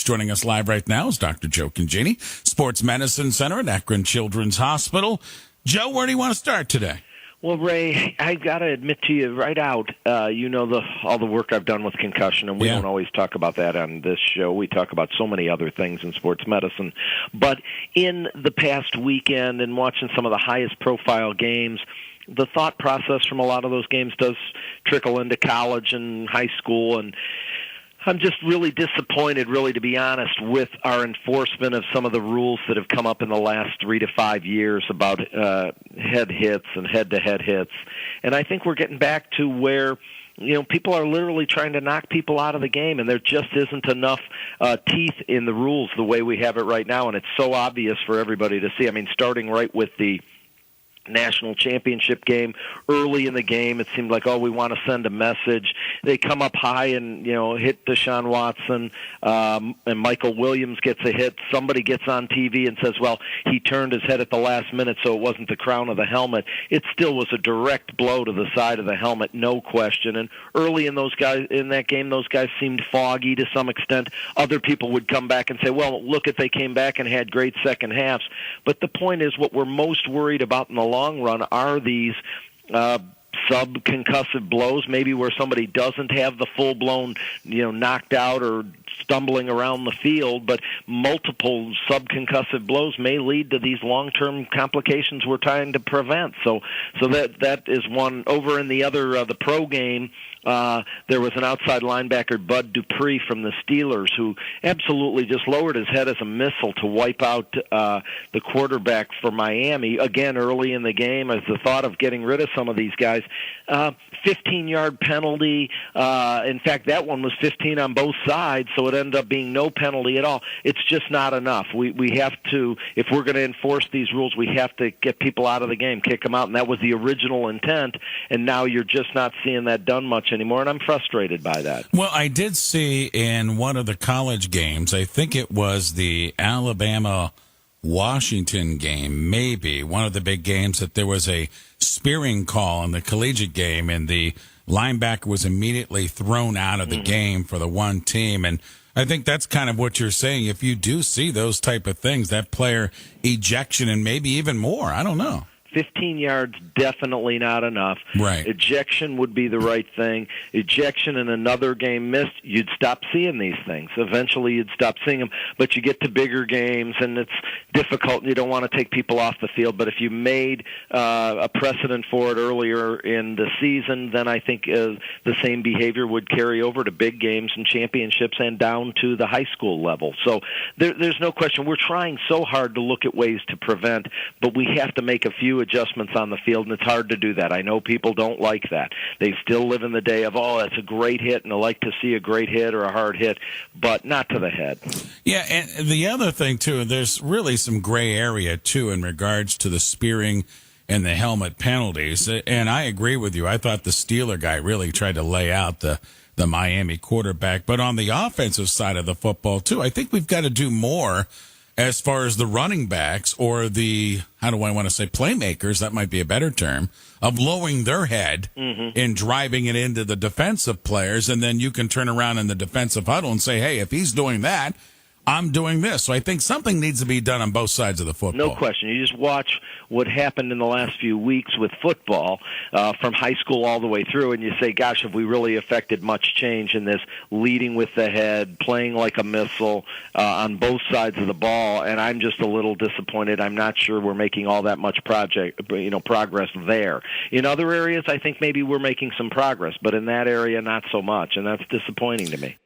Joining us live right now is Dr. Joe Congeni, Sports Medicine Center at Akron Children's Hospital. Joe, where do you want to start today? Well, Ray, I got to admit to you right out, you know all the work I've done with concussion, and we don't always talk about that on this show. We talk about so many other things in sports medicine. But in the past weekend and watching some of the highest profile games, the thought process from a lot of those games does trickle into college and high school, and I'm just really disappointed, really, to be honest, with our enforcement of some of the rules that have come up in the last 3 to 5 years about head hits and head-to-head hits. And I think we're getting back to where, you know, people are literally trying to knock people out of the game, and there just isn't enough teeth in the rules the way we have it right now, and it's so obvious for everybody to see. I mean, starting right with the national championship game. Early in the game, it seemed like, we want to send a message. They come up high and, hit Deshaun Watson, and Michael Williams gets a hit. Somebody gets on TV and says, well, he turned his head at the last minute, so it wasn't the crown of the helmet. It still was a direct blow to the side of the helmet, no question. And early in that game, those guys seemed foggy to some extent. Other people would come back and say, well, look, if they came back and had great second halves. But the point is, what we're most worried about in the long run are these subconcussive blows, maybe where somebody doesn't have the full-blown, knocked out or stumbling around the field, but multiple subconcussive blows may lead to these long-term complications we're trying to prevent. So that is one. Over in the other, the pro game, there was an outside linebacker, Bud Dupree from the Steelers, who absolutely just lowered his head as a missile to wipe out the quarterback for Miami, again, early in the game, as the thought of getting rid of some of these guys. 15-yard penalty. In fact, that one was 15 on both sides, so it ended up being no penalty at all. It's just not enough. We have to, if we're going to enforce these rules, we have to get people out of the game, kick them out, and that was the original intent, and now you're just not seeing that done much anymore, and I'm frustrated by that. Well, I did see in one of the college games, I think it was the Alabama-Washington game, maybe, one of the big games, that there was a spearing call in the collegiate game, and the linebacker was immediately thrown out of the game for the one team. And I think that's kind of what you're saying. If you do see those type of things, that player ejection and maybe even more, I don't know. 15 yards, definitely not enough. Right. Ejection would be the right thing. Ejection in another game missed, you'd stop seeing these things. Eventually you'd stop seeing them, but you get to bigger games, and it's difficult, and you don't want to take people off the field. But if you made a precedent for it earlier in the season, then I think the same behavior would carry over to big games and championships and down to the high school level. So there's no question. We're trying so hard to look at ways to prevent, but we have to make a few adjustments on the field, and it's hard to do that. I know people don't like that. They still live in the day of, that's a great hit, and they like to see a great hit or a hard hit, but not to the head. Yeah, and the other thing, too, there's really some gray area, too, in regards to the spearing and the helmet penalties, and I agree with you. I thought the Steeler guy really tried to lay out the Miami quarterback, but on the offensive side of the football, too, I think we've got to do more as far as the running backs, or the, how do I want to say, playmakers, that might be a better term, of lowering their head and driving it into the defensive players, and then you can turn around in the defensive huddle and say, hey, if he's doing that, I'm doing this. So I think something needs to be done on both sides of the football. No question. You just watch what happened in the last few weeks with football, from high school all the way through, and you say, gosh, have we really affected much change in this leading with the head, playing like a missile on both sides of the ball? And I'm just a little disappointed. I'm not sure we're making all that much progress there. In other areas, I think maybe we're making some progress, but in that area, not so much, and that's disappointing to me.